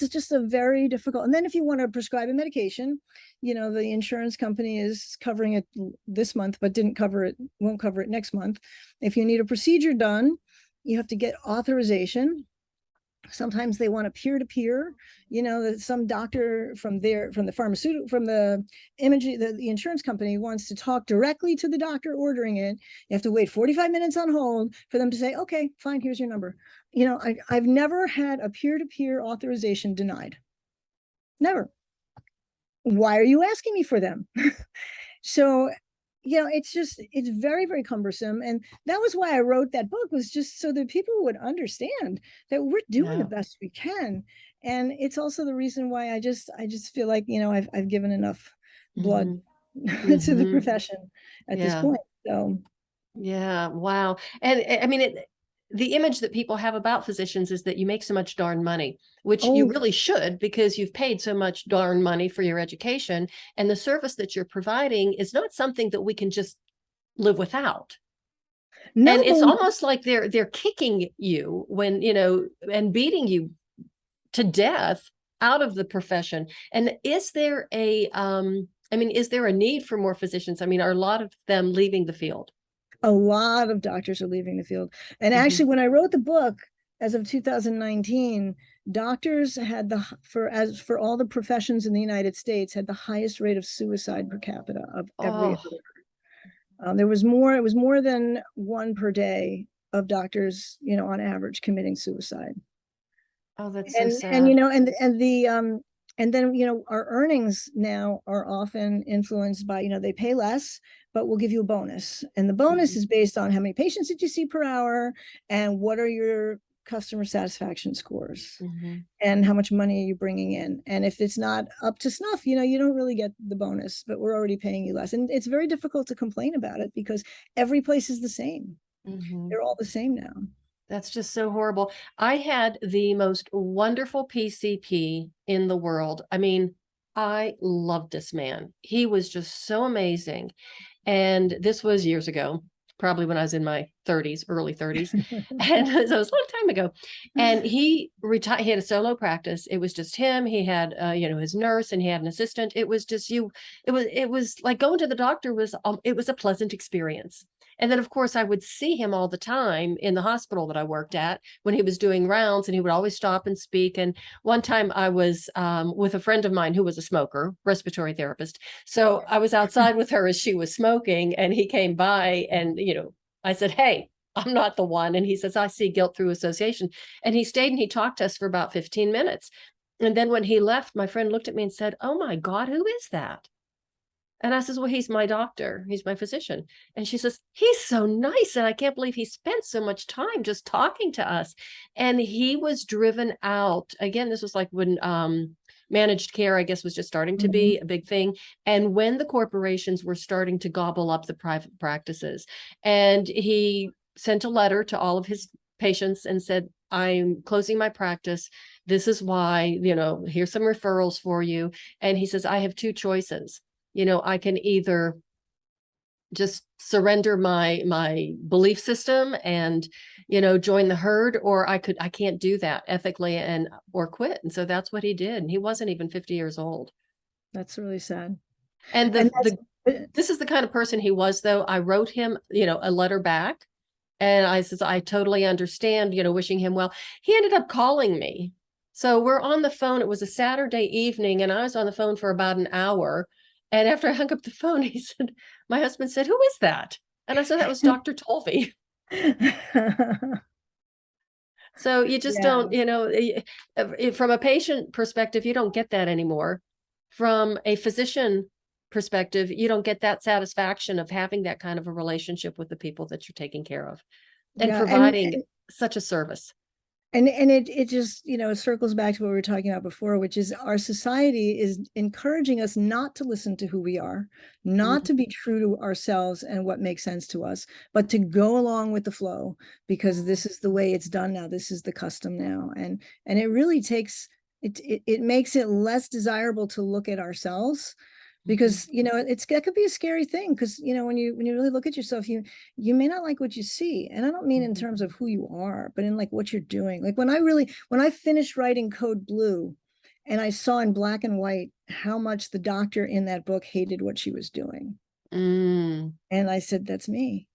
Speaker 2: just a very difficult. And then if you want to prescribe a medication, the insurance company is covering it this month, but won't cover it next month. If you need a procedure done, you have to get authorization, Sometimes they want a peer-to-peer, that some doctor from the pharmaceutical, from the imaging, the insurance company wants to talk directly to the doctor ordering it. You have to wait 45 minutes on hold for them to say, okay, fine, here's your number. I've never had a peer-to-peer authorization denied. Never. Why are you asking me for them? So, it's very, very cumbersome. And that was why I wrote that book, was just so that people would understand that we're doing the
Speaker 1: Yeah.
Speaker 2: best we can. And it's also the reason why I just feel like, I've given enough blood
Speaker 1: Hmm.
Speaker 2: to the
Speaker 1: Hmm.
Speaker 2: profession at this
Speaker 1: Yeah.
Speaker 2: point. So,
Speaker 1: Yeah. Wow. And I mean, the image that people have about physicians is that you make so much darn money, which you
Speaker 2: oh,
Speaker 1: really should, because you've paid so much darn money for your education. And the service that you're providing is not something that we can just live without. And
Speaker 2: no,
Speaker 1: it's
Speaker 2: but
Speaker 1: almost like they're kicking you when, and beating you to death out of the profession. And is there is there a need for more physicians? I mean, are a lot of them leaving the field?
Speaker 2: a lot of doctors are leaving the field. And
Speaker 1: Hmm.
Speaker 2: actually, when I wrote the book, as of 2019, doctors had for all the professions in the United States, had the highest rate of suicide per capita of every
Speaker 1: Oh,
Speaker 2: other. It was more than one per day of doctors, on average, committing suicide.
Speaker 1: oh, that's so
Speaker 2: And
Speaker 1: sad.
Speaker 2: and then, our earnings now are often influenced by, they pay less, but we'll give you a bonus. And the bonus
Speaker 1: Hmm.
Speaker 2: is based on how many patients did you see per hour, and what are your customer satisfaction scores,
Speaker 1: Hmm.
Speaker 2: and how much money are you bringing in. And if it's not up to snuff, you don't really get the bonus, but we're already paying you less. And it's very difficult to complain about it, because every place is the same.
Speaker 1: Hmm.
Speaker 2: They're all the same now.
Speaker 1: That's just so horrible. I had the most wonderful PCP in the world. I mean, I loved this man. He was just so amazing. And this was years ago, probably when I was in my 30s, early 30s. And so it was a long time ago. And he retired, he had a solo practice. It was just him. He had his nurse, and he had an assistant. It was just it was like going to the doctor it was a pleasant experience. And then, of course, I would see him all the time in the hospital that I worked at when he was doing rounds, and he would always stop and speak. And one time I was with a friend of mine who was a smoker, respiratory therapist. So I was outside with her as she was smoking, and he came by, and, I said, "Hey, I'm not the one." And he says, "I see guilt through association." And he stayed and he talked to us for about 15 minutes. And then when he left, my friend looked at me and said, "Oh my God, who is that?" And I says, "Well, he's my doctor. He's my physician." And she says, "He's so nice. And I can't believe he spent so much time just talking to us." And he was driven out. Again, this was like when managed care, I guess, was just starting to
Speaker 2: Mhm.
Speaker 1: be a big thing. And when the corporations were starting to gobble up the private practices. And he sent a letter to all of his patients and said, "I'm closing my practice. This is why, here's some referrals for you." And he says, "I have two choices. I can either just surrender my belief system and, join the herd, or I can't do that ethically or quit." And so that's what he did. And he wasn't even 50 years old.
Speaker 2: That's really sad.
Speaker 1: And
Speaker 2: And that's
Speaker 1: this is the kind of person he was, though. I wrote him, a letter back, and I says, "I totally understand, wishing him well." He ended up calling me. So we're on the phone. It was a Saturday evening, and I was on the phone for about an hour. And after I hung up the phone, he said, my husband said, "Who is that?" And I said, "That was Dr. Tolvey." So you just
Speaker 2: yeah.
Speaker 1: don't, from a patient perspective, you don't get that anymore. From a physician perspective, you don't get that satisfaction of having that kind of a relationship with the people that you're taking care of and
Speaker 2: Yeah.
Speaker 1: providing such a service.
Speaker 2: And it just, it circles back to what we were talking about before, which is our society is encouraging us not to listen to who we are, not to be
Speaker 1: Mhm.
Speaker 2: true to ourselves and what makes sense to us, but to go along with the flow, because this is the way it's done now. This is the custom now. And it really takes it makes it less desirable to look at ourselves,
Speaker 1: Mhm.
Speaker 2: because that could be a scary thing, because when you really look at yourself, you may not like what you see. And I don't mean in
Speaker 1: Mhm.
Speaker 2: terms of who you are, but in like what you're doing. Like when I finished writing Code Blue, and I saw in black and white how much the doctor in that book hated what she was doing,
Speaker 1: Mm.
Speaker 2: and I said, that's me.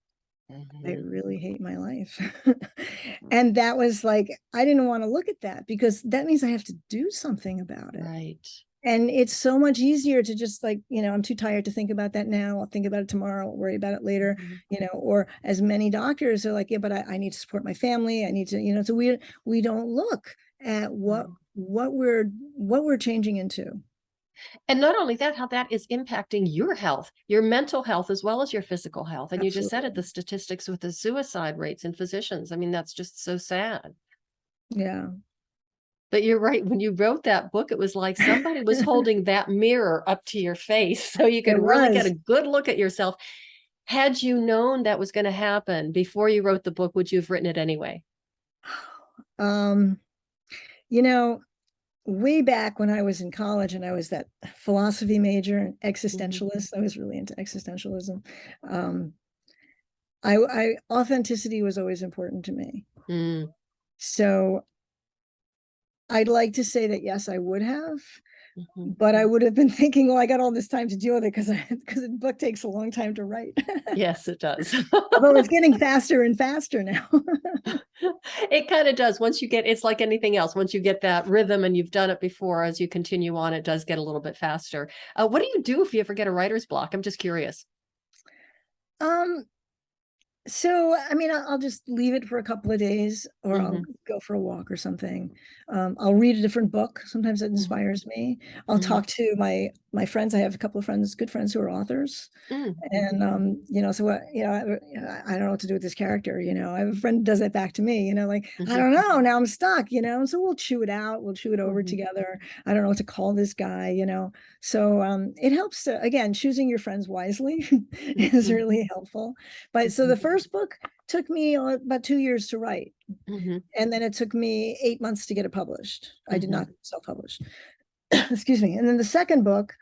Speaker 2: I
Speaker 1: Mhm.
Speaker 2: really hate my life. And that was like, I didn't want to look at that because that means I have to do something about it.
Speaker 1: Right.
Speaker 2: And it's so much easier to just like, I'm too tired to think about that now. I'll think about it tomorrow. I'll worry about it later,
Speaker 1: Mhm.
Speaker 2: or as many doctors are like, yeah, but I need to support my family. I need to, so we don't look at
Speaker 1: Mhm.
Speaker 2: what we're changing into.
Speaker 1: And not only that, how that is impacting your health, your mental health, as well as your physical health. And you just said it,
Speaker 2: Absolutely.
Speaker 1: the statistics with the suicide rates in physicians. I mean, that's just so sad.
Speaker 2: Yeah.
Speaker 1: But you're right. When you wrote that book, it was like somebody was holding that mirror up to your face so you could
Speaker 2: It
Speaker 1: really get
Speaker 2: was.
Speaker 1: a good look at yourself. Had you known that was going to happen before you wrote the book, would you have written it anyway?
Speaker 2: Um, you know, way back when I was in college and I was that philosophy major and
Speaker 1: Mhm.
Speaker 2: existentialist, I was really into existentialism. Um, I authenticity was always important to me.
Speaker 1: Mm,
Speaker 2: So I'd like to say that yes, I would have,
Speaker 1: mhm.
Speaker 2: but I would have been thinking, well, I got all this time to deal with it because the book takes a long time to write.
Speaker 1: Yes, it does.
Speaker 2: Although it's getting faster and faster now.
Speaker 1: It kind of does. Once you get, it's like anything else. Once you get that rhythm and you've done it before, as you continue on, it does get a little bit faster. What do you do if you ever get a writer's block? I'm just curious.
Speaker 2: um, So, I mean, I'll just leave it for a couple of days or I'll
Speaker 1: Hmm.
Speaker 2: go for a walk or something. I'll read a different book. Sometimes it
Speaker 1: Hmm.
Speaker 2: inspires me. I'll
Speaker 1: Hmm.
Speaker 2: talk to my friends. I have a couple of friends, good friends who are authors.
Speaker 1: Mm.
Speaker 2: And so what, I don't know what to do with this character, I have a friend who does that back to me, like, I
Speaker 1: Hmm.
Speaker 2: don't know, now I'm stuck, so we'll chew it out, we'll chew it over
Speaker 1: Hmm.
Speaker 2: together. I don't know what to call this guy, So it helps to, again, choosing your friends wisely is
Speaker 1: Hmm.
Speaker 2: really helpful. But so the
Speaker 1: Hmm.
Speaker 2: first book took me about 2 years to write.
Speaker 1: Hmm.
Speaker 2: And then it took me 8 months to get it published. I did
Speaker 1: Hmm.
Speaker 2: not self-publish. Excuse me. And then the second book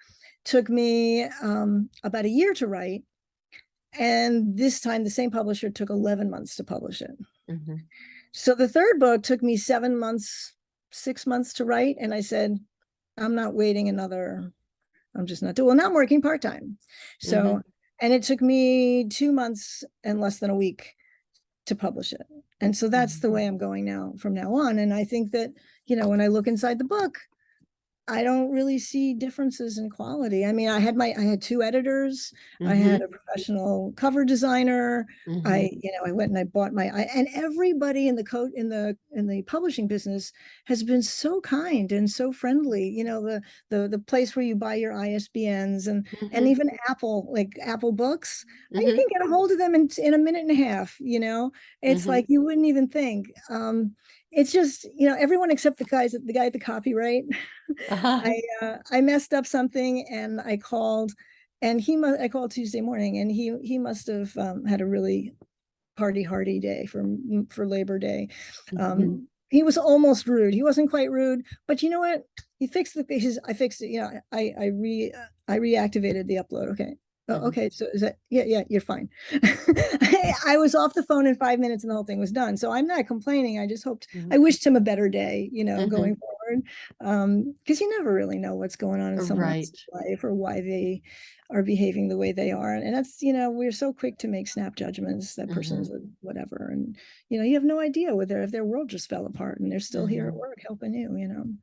Speaker 2: took me about a year to write. And this time, the same publisher took 11 months to publish it.
Speaker 1: Hmm.
Speaker 2: So the third book took me 7 months, 6 months to write. And I said, I'm not waiting another, I'm just not doing, well, now I'm working part time.
Speaker 1: Hmm.
Speaker 2: So, and it took me 2 months and less than a week to publish it. And so that's
Speaker 1: Hmm.
Speaker 2: the way I'm going now from now on. And I think that, when I look inside the book, I don't really see differences in quality. I mean, I had two editors. I had
Speaker 1: Hmm.
Speaker 2: a professional cover designer.
Speaker 1: Hmm.
Speaker 2: I went and I bought and everybody in the in the publishing business has been so kind and so friendly. The place where you buy your ISBNs and
Speaker 1: Hmm.
Speaker 2: even Apple, like Apple Books, you
Speaker 1: Hmm.
Speaker 2: can get a hold of them in a minute and a half. It's
Speaker 1: Hmm.
Speaker 2: like you wouldn't even think. It's just, everyone except the guy at the copyright.
Speaker 1: Uh-huh.
Speaker 2: I messed up something and I called, and I called Tuesday morning, and he must have had a really party hardy day for Labor Day.
Speaker 1: Hmm.
Speaker 2: He was almost rude. He wasn't quite rude, but you know what? He fixed I fixed it. I reactivated the upload. Okay. Oh,
Speaker 1: Hmm.
Speaker 2: okay. So is that, yeah, you're fine. I was off the phone in 5 minutes and the whole thing was done. So I'm not complaining. I wished him a better day,
Speaker 1: Hmm.
Speaker 2: going forward. Because you never really know what's going on in someone
Speaker 1: Right.
Speaker 2: else's life or why they are behaving the way they are. And that's, we're so quick to make snap judgments. That
Speaker 1: Hmm.
Speaker 2: person's a whatever. And, you have no idea whether if their world just fell apart and they're still here at
Speaker 1: Hmm.
Speaker 2: work helping you.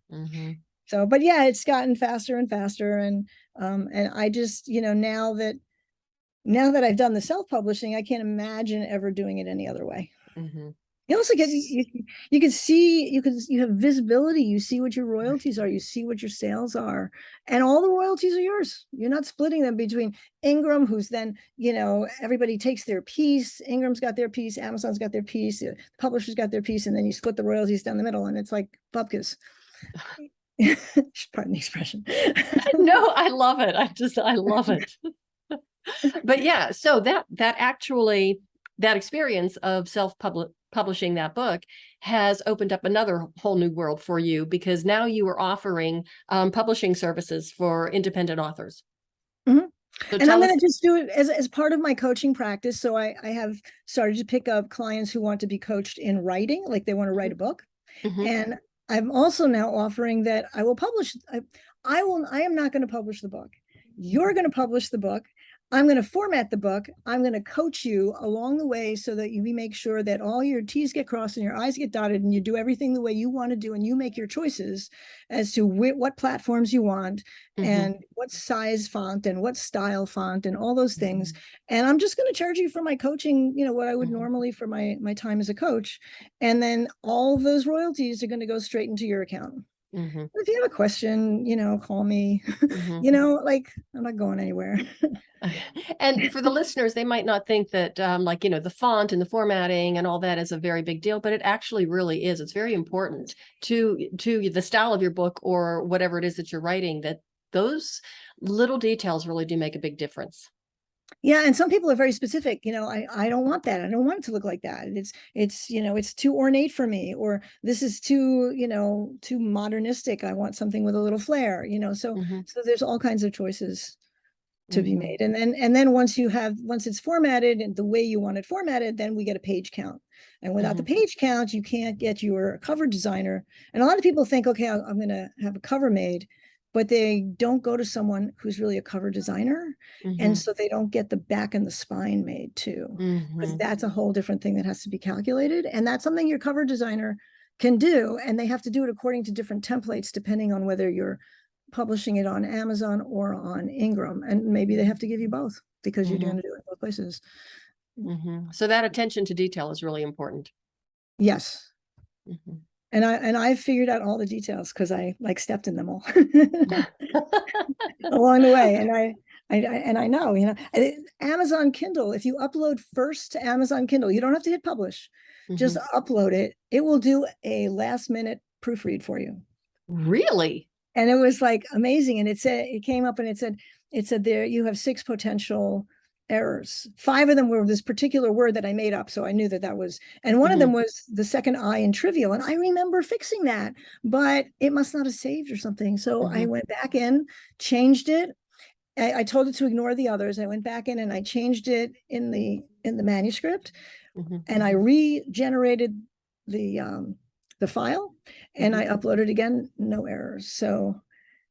Speaker 1: Hmm.
Speaker 2: So, but yeah, it's gotten faster and faster. And I just, now that I've done the self-publishing, I can't imagine ever doing it any other way.
Speaker 1: Hmm.
Speaker 2: You also get you can see you have visibility. You see what your royalties are. You see what your sales are, and all the royalties are yours. You're not splitting them between Ingram, who's then everybody takes their piece. Ingram's got their piece. Amazon's got their piece. The publisher's got their piece, and then you split the royalties down the middle, and it's like bupkis. Pardon the expression.
Speaker 1: No, I love it. I love it. But yeah, so that actually, that experience of publishing that book has opened up another whole new world for you, because now you are offering publishing services for independent authors.
Speaker 2: Mhm.
Speaker 1: So
Speaker 2: And I'm
Speaker 1: tell
Speaker 2: going
Speaker 1: us.
Speaker 2: to just do it as part of my coaching practice. So I have started to pick up clients who want to be coached in writing, like they want to write a book.
Speaker 1: Hmm.
Speaker 2: And I'm also now offering that I will publish. I am not going to publish the book. You're going to publish the book. I'm going to format the book. I'm going to coach you along the way so that we make sure that all your T's get crossed and your I's get dotted, and you do everything the way you want to do, and you make your choices as to what platforms you want and what size font and what style font and all those things. And I'm just going to charge you for my coaching, what I would normally for my time as a coach. And then all of those royalties are going to go straight into your account. If you have a question, call me. Like, I'm not going anywhere.
Speaker 1: And for the listeners, they might not think that the font and the formatting and all that is a very big deal, but it actually really is. It's very important to the style of your book or whatever it is that you're writing, that those little details really do make a big difference.
Speaker 2: Yeah, and some people are very specific. I don't want that. I don't want it to look like that. It's too ornate for me, or this is too modernistic. I want something with a little flair. So there's all kinds of choices to be made. And then once it's formatted and the way you want it formatted, then we get a page count. And without the page count, you can't get your cover designer. And a lot of people think, okay, I'm going to have a cover made, but they don't go to someone who's really a cover designer. And so they don't get the back and the spine made too, because that's a whole different thing that has to be calculated. And that's something your cover designer can do. And they have to do it according to different templates, depending on whether you're publishing it on Amazon or on Ingram. And maybe they have to give you both because you're going to do it both places.
Speaker 1: So that attention to detail is really important.
Speaker 2: Yes. And I figured out all the details because I stepped in them all along the way. And I know, Amazon Kindle, if you upload first to Amazon Kindle, you don't have to hit publish, just upload it. It will do a last minute proofread for you.
Speaker 1: Really?
Speaker 2: And it was like amazing. And it came up and it said there, you have 6 potential errors. 5 of them were this particular word that I made up. So I knew that was, and one of them was the second I in trivial. And I remember fixing that, but it must not have saved or something. So I went back in, changed it. I told it to ignore the others. I went back in and I changed it in the manuscript, and I regenerated the file, and I uploaded again, no errors. So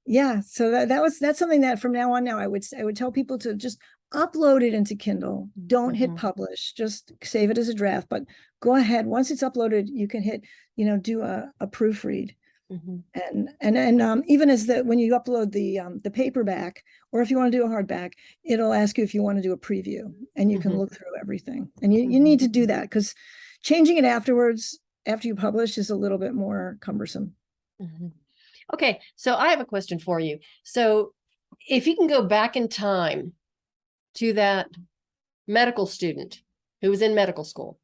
Speaker 2: yeah, so that's something that from now on I would tell people to just upload it into Kindle. Don't hit publish, just save it as a draft, but go ahead. Once it's uploaded, you can hit, do a proofread. And even as when you upload the paperback, or if you want to do a hardback, it'll ask you if you want to do a preview, and you can look through everything. And you need to do that, because changing it afterwards, after you publish, is a little bit more cumbersome.
Speaker 1: Okay, so I have a question for you. So if you can go back in time to that medical student who was in medical school,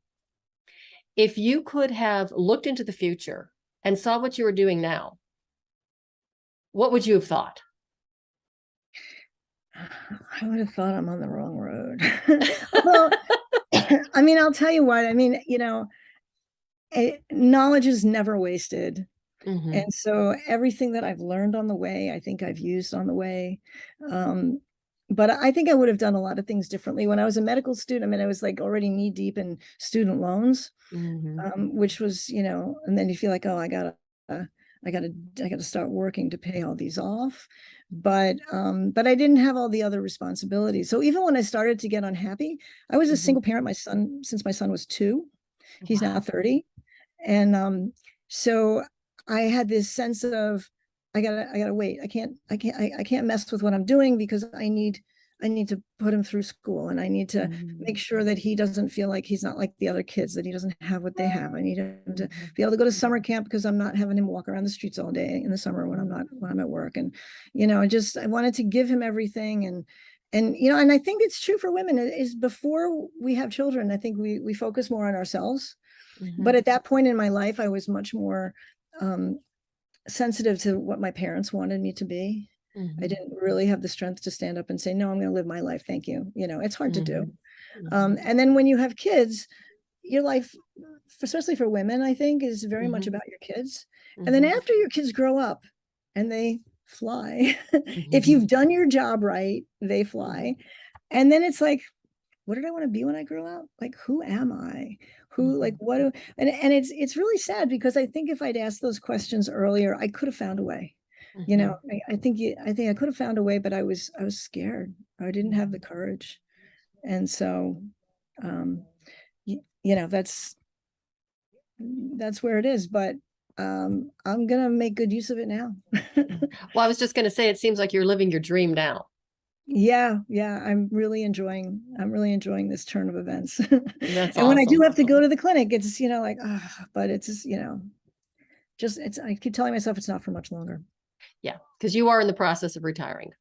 Speaker 1: if you could have looked into the future and saw what you were doing now, what would you have thought?
Speaker 2: I would have thought I'm on the wrong road. Well, I mean, I'll tell you what, I mean, knowledge is never wasted. And so everything that I've learned on the way, I think I've used on the way. But I think I would have done a lot of things differently. When I was a medical student, I mean, I was like already knee deep in student loans, which was, and then you feel like, oh, I gotta start working to pay all these off. But I didn't have all the other responsibilities. So even when I started to get unhappy, I was a single parent. Since my son was 2, he's now 30. And so I had this sense of, I gotta wait. I can't mess with what I'm doing, because I need to put him through school, and I need to make sure that he doesn't feel like he's not like the other kids, that he doesn't have what they have. I need him to be able to go to summer camp, because I'm not having him walk around the streets all day in the summer when I'm at work. And I wanted to give him everything. And I think it's true for women, is before we have children, I think we focus more on ourselves. But at that point in my life, I was much more sensitive to what my parents wanted me to be. I didn't really have the strength to stand up and say, no, I'm going to live my life. Thank you. It's hard to do. And then when you have kids, your life, especially for women, I think, is very much about your kids. And then after your kids grow up and they fly, if you've done your job right, they fly. And then it's like, what did I want to be when I grow up? Like, who am I? And it's really sad, because I think if I'd asked those questions earlier, I could have found a way. You know,
Speaker 1: Mhm.
Speaker 2: I think I could have found a way, but I was scared. I didn't have the courage. And so, um, you know, that's where it is. But I'm gonna make good use of it now.
Speaker 1: Well, I was just going to say, it seems like you're living your dream now.
Speaker 2: Yeah, yeah, I'm really enjoying this turn of events.
Speaker 1: That's
Speaker 2: And when I do
Speaker 1: awesome.
Speaker 2: have to go to the clinic, it's, you know, like, but it's just, you know, just it's I keep telling myself it's not for much longer.
Speaker 1: Yeah, because you are in the process of retiring.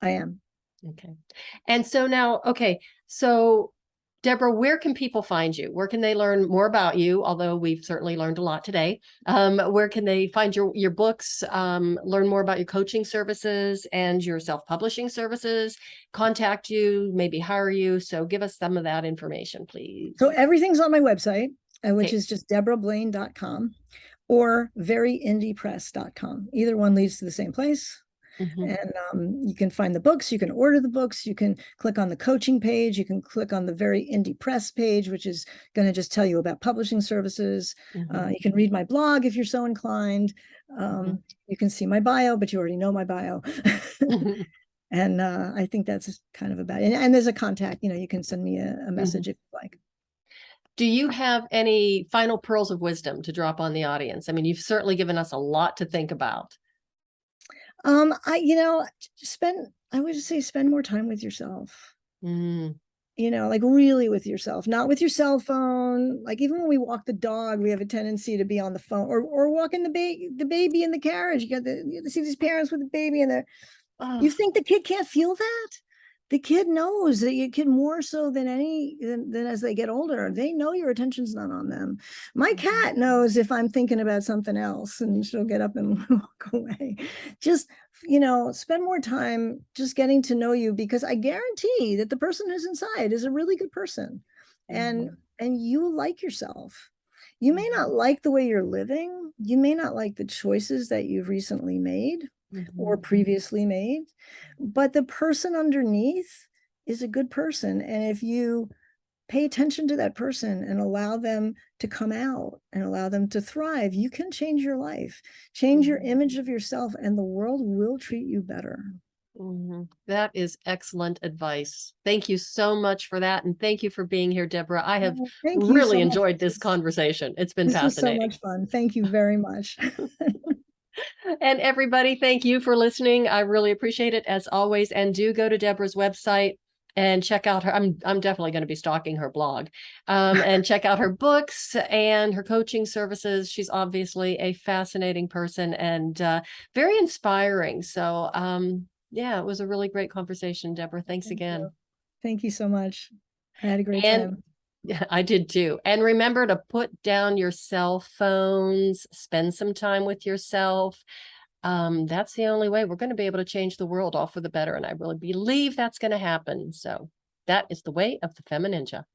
Speaker 2: I am.
Speaker 1: Okay. And so now, okay, so Deborah, where can people find you? Where can they learn more about you? Although we've certainly learned a lot today. Where can they find your books, learn more about your coaching services and your self-publishing services, contact you, maybe hire you? So give us some of that information, please.
Speaker 2: So everything's on my website, which
Speaker 1: Okay.
Speaker 2: is just deborahblaine.com or veryindiepress.com. Either one leads to the same place.
Speaker 1: Mhm.
Speaker 2: And you can find the books, you can order the books, you can click on the coaching page, you can click on the Very Indie Press page, which is going to just tell you about publishing services.
Speaker 1: Mhm.
Speaker 2: You can read my blog if you're so inclined.
Speaker 1: Mhm.
Speaker 2: You can see my bio, but you already know my bio.
Speaker 1: Mhm.
Speaker 2: And I think that's kind of about it. And there's a contact, you know, you can send me a
Speaker 1: Mhm.
Speaker 2: message if you like.
Speaker 1: Do you have any final pearls of wisdom to drop on the audience? I mean, you've certainly given us a lot to think about.
Speaker 2: You know, I would just say spend more time with yourself.
Speaker 1: Mm.
Speaker 2: You know, like really with yourself, not with your cell phone. Like even when we walk the dog, we have a tendency to be on the phone or walking the baby in the carriage. You see these parents with the baby and they're you
Speaker 1: Oh.
Speaker 2: think the kid can't feel that? The kid knows that your kid more so than as they get older. They know your attention's not on them. My
Speaker 1: Mhm.
Speaker 2: cat knows if I'm thinking about something else and she'll get up and walk away. Just, you know, spend more time just getting to know you because I guarantee that the person who's inside is a really good person. And
Speaker 1: Mhm.
Speaker 2: and you like yourself. You may
Speaker 1: Mhm.
Speaker 2: not like the way you're living. You may not like the choices that you've recently made or
Speaker 1: Mhm.
Speaker 2: previously made, but the person underneath is a good person. And if you pay attention to that person and allow them to come out and allow them to thrive, you can change your life, change your
Speaker 1: Mhm.
Speaker 2: image of yourself, and the world will treat you better.
Speaker 1: Mhm. That is excellent advice. Thank you so much for that. And thank you for being here, Deborah. I have
Speaker 2: Oh, thank you
Speaker 1: really
Speaker 2: so much.
Speaker 1: enjoyed this conversation. It's been
Speaker 2: This was so
Speaker 1: fascinating.
Speaker 2: much fun. Thank you very much.
Speaker 1: And everybody, thank you for listening. I really appreciate it as always. And do go to Deborah's website and check out her. I'm definitely going to be stalking her blog, and check out her books and her coaching services. She's obviously a fascinating person and very inspiring. So yeah, it was a really great conversation, Deborah. Thanks
Speaker 2: Thank you.
Speaker 1: again.
Speaker 2: Thank you so much. I had a great
Speaker 1: And
Speaker 2: time.
Speaker 1: yeah, I did too. And remember to put down your cell phones, spend some time with yourself. That's the only way we're going to be able to change the world all for the better. And I really believe that's going to happen. So that is the way of the FemiNinja.